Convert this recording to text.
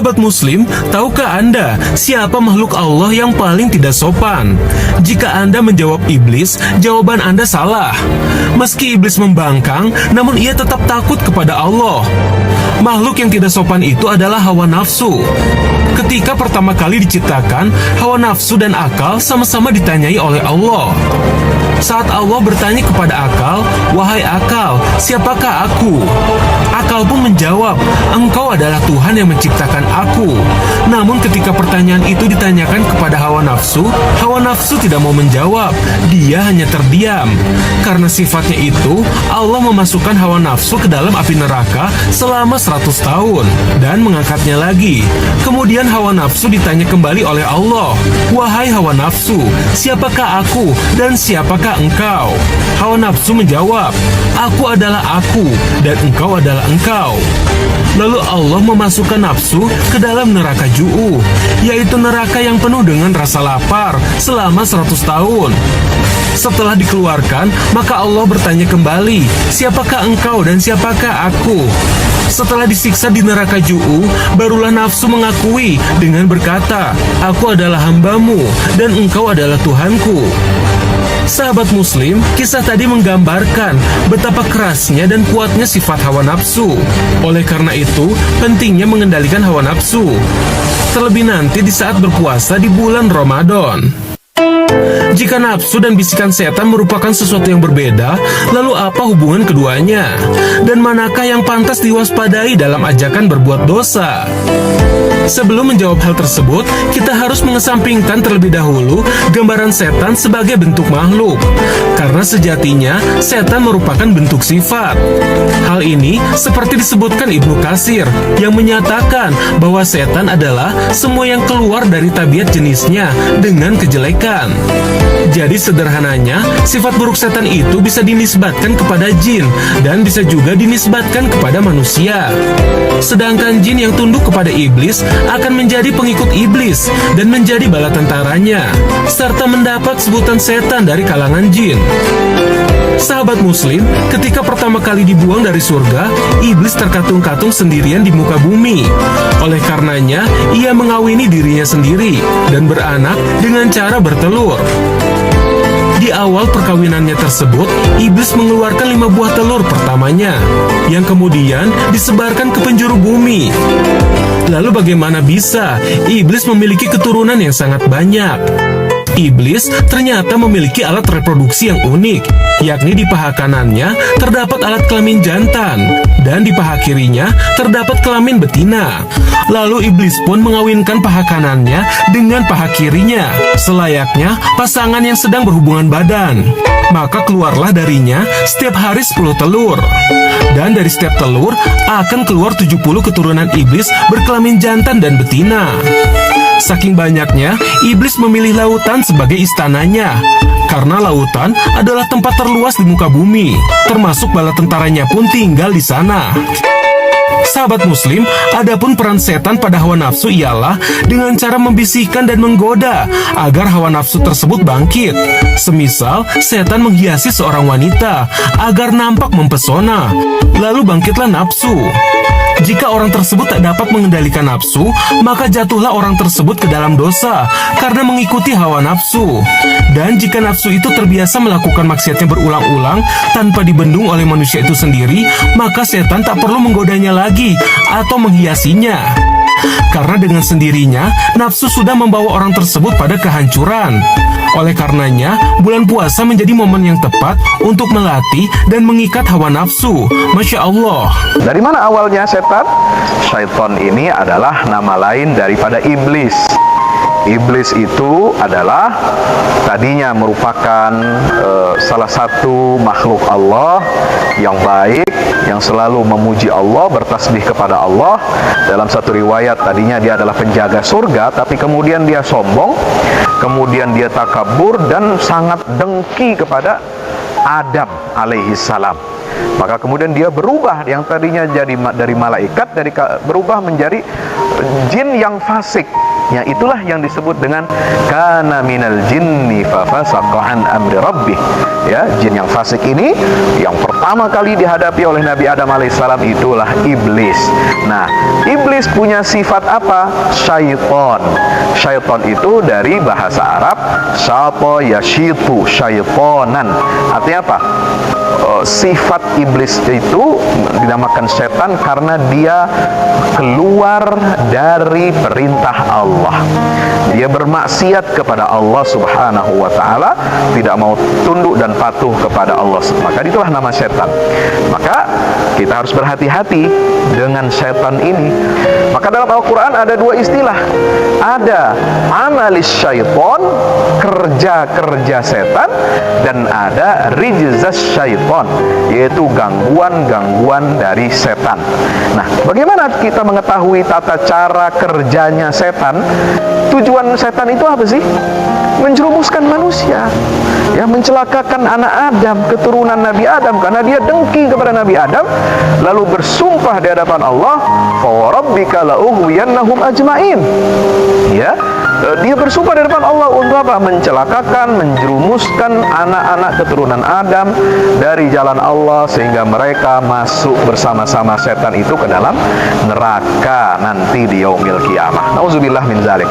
Sahabat Muslim, tahukah Anda siapa makhluk Allah yang paling tidak sopan? Jika Anda menjawab iblis, jawaban Anda salah. Meski iblis membangkang, namun ia tetap takut kepada Allah. Makhluk yang tidak sopan itu adalah hawa nafsu. Ketika pertama kali diciptakan, hawa nafsu dan akal sama-sama ditanyai oleh Allah. Saat Allah bertanya kepada akal, "Wahai akal, siapakah aku?" Akal pun menjawab, "Engkau adalah Tuhan yang menciptakan aku." Namun ketika pertanyaan itu ditanyakan kepada hawa nafsu tidak mau menjawab. Dia hanya terdiam. Karena sifatnya itu, Allah memasukkan hawa nafsu ke dalam api neraka selama 100 tahun dan mengangkatnya lagi. Kemudian hawa nafsu ditanya kembali oleh Allah, "Wahai hawa nafsu, siapakah aku dan siapakah engkau?" Hawa nafsu menjawab, "Aku adalah aku dan engkau adalah engkau." Lalu Allah memasukkan nafsu ke dalam neraka ju'u, yaitu neraka yang penuh dengan rasa lapar selama 100 tahun. Setelah dikeluarkan, maka Allah bertanya kembali, "Siapakah engkau dan siapakah aku?" Setelah disiksa di neraka ju'u, barulah nafsu mengakui dengan berkata, "Aku adalah hambamu dan engkau adalah Tuhanku." Sahabat Muslim, kisah tadi menggambarkan betapa kerasnya dan kuatnya sifat hawa nafsu. Oleh karena itu, pentingnya mengendalikan hawa nafsu. Terlebih nanti di saat berpuasa di bulan Ramadan. Jika nafsu dan bisikan setan merupakan sesuatu yang berbeda, lalu apa hubungan keduanya? Dan manakah yang pantas diwaspadai dalam ajakan berbuat dosa? Sebelum menjawab hal tersebut, kita harus mengesampingkan terlebih dahulu gambaran setan sebagai bentuk makhluk. Karena sejatinya, setan merupakan bentuk sifat. Hal ini seperti disebutkan Ibnu Katsir yang menyatakan bahwa setan adalah semua yang keluar dari tabiat jenisnya dengan kejelekan. Jadi sederhananya, sifat buruk setan itu bisa dinisbatkan kepada jin dan bisa juga dinisbatkan kepada manusia. Sedangkan jin yang tunduk kepada iblis akan menjadi pengikut iblis dan menjadi bala tentaranya, serta mendapat sebutan setan dari kalangan jin. Sahabat Muslim, ketika pertama kali dibuang dari surga, iblis terkatung-katung sendirian di muka bumi. Oleh karenanya, ia mengawini dirinya sendiri dan beranak dengan cara bertelur. Di awal perkawinannya tersebut, iblis mengeluarkan 5 buah telur pertamanya, yang kemudian disebarkan ke penjuru bumi. Lalu bagaimana bisa iblis memiliki keturunan yang sangat banyak? Iblis ternyata memiliki alat reproduksi yang unik, yakni di paha kanannya terdapat alat kelamin jantan, dan di paha kirinya terdapat kelamin betina. Lalu iblis pun mengawinkan paha kanannya dengan paha kirinya, selayaknya pasangan yang sedang berhubungan badan. Maka keluarlah darinya setiap hari 10 telur. Dan dari setiap telur akan keluar 70 keturunan iblis berkelamin jantan dan betina. Saking banyaknya, iblis memilih lautan sebagai istananya. Karena lautan adalah tempat terluas di muka bumi, termasuk bala tentaranya pun tinggal di sana. Sahabat Muslim, adapun peran setan pada hawa nafsu ialah dengan cara membisikkan dan menggoda agar hawa nafsu tersebut bangkit. Semisal, setan menghiasi seorang wanita agar nampak mempesona, lalu bangkitlah nafsu. Jika orang tersebut tak dapat mengendalikan nafsu, maka jatuhlah orang tersebut ke dalam dosa karena mengikuti hawa nafsu. Dan jika nafsu itu terbiasa melakukan maksiatnya berulang-ulang tanpa dibendung oleh manusia itu sendiri, maka setan tak perlu menggodanya lagi atau menghiasinya. Karena dengan sendirinya, nafsu sudah membawa orang tersebut pada kehancuran. Oleh karenanya, bulan puasa menjadi momen yang tepat untuk melatih dan mengikat hawa nafsu. Masya Allah. Dari mana awalnya setan? Syaitan ini adalah nama lain daripada iblis. Iblis itu adalah tadinya merupakan salah satu makhluk Allah yang baik, yang selalu memuji Allah, bertasbih kepada Allah. Dalam satu riwayat tadinya dia adalah penjaga surga, tapi kemudian dia sombong, kemudian dia takabur dan sangat dengki kepada Adam alaihi salam. Maka kemudian dia berubah, yang tadinya jadi dari malaikat berubah menjadi jin yang fasik. Yang itulah yang disebut dengan kana minal jinni fa fasaqa an amri rabbih. Ya, jin yang fasik ini yang pertama kali dihadapi oleh Nabi Adam alaihissalam itulah iblis. Nah, iblis punya sifat apa? Syaiton. Syaiton itu dari bahasa Arab syata yashitu, syaitonan. Artinya apa? Sifat iblis itu dinamakan setan karena dia keluar dari perintah Allah. Dia bermaksiat kepada Allah Subhanahu wa taala, tidak mau tunduk dan patuh kepada Allah. Maka itulah nama setan. Maka kita harus berhati-hati dengan setan ini. Maka dalam Al-Qur'an ada dua istilah. Ada amalis syaiton, kerja-kerja setan, dan ada rijzas syaiton, yaitu gangguan-gangguan dari setan. Nah, bagaimana kita mengetahui tata cara kerjanya setan? Tujuan setan itu apa sih? Menjerumuskan manusia, ya, mencelakakan anak Adam, keturunan Nabi Adam, karena dia dengki kepada Nabi Adam, lalu bersumpah di hadapan Allah, "Fa warabbika la'ughwiyannahum ajmain." Ya, dia bersumpah di hadapan Allah untuk apa? Mencelakakan, menjerumuskan anak-anak keturunan Adam dari jalan Allah sehingga mereka masuk bersama-sama setan itu ke dalam neraka nanti di yaumil qiyamah. Nauzubillah min zalik.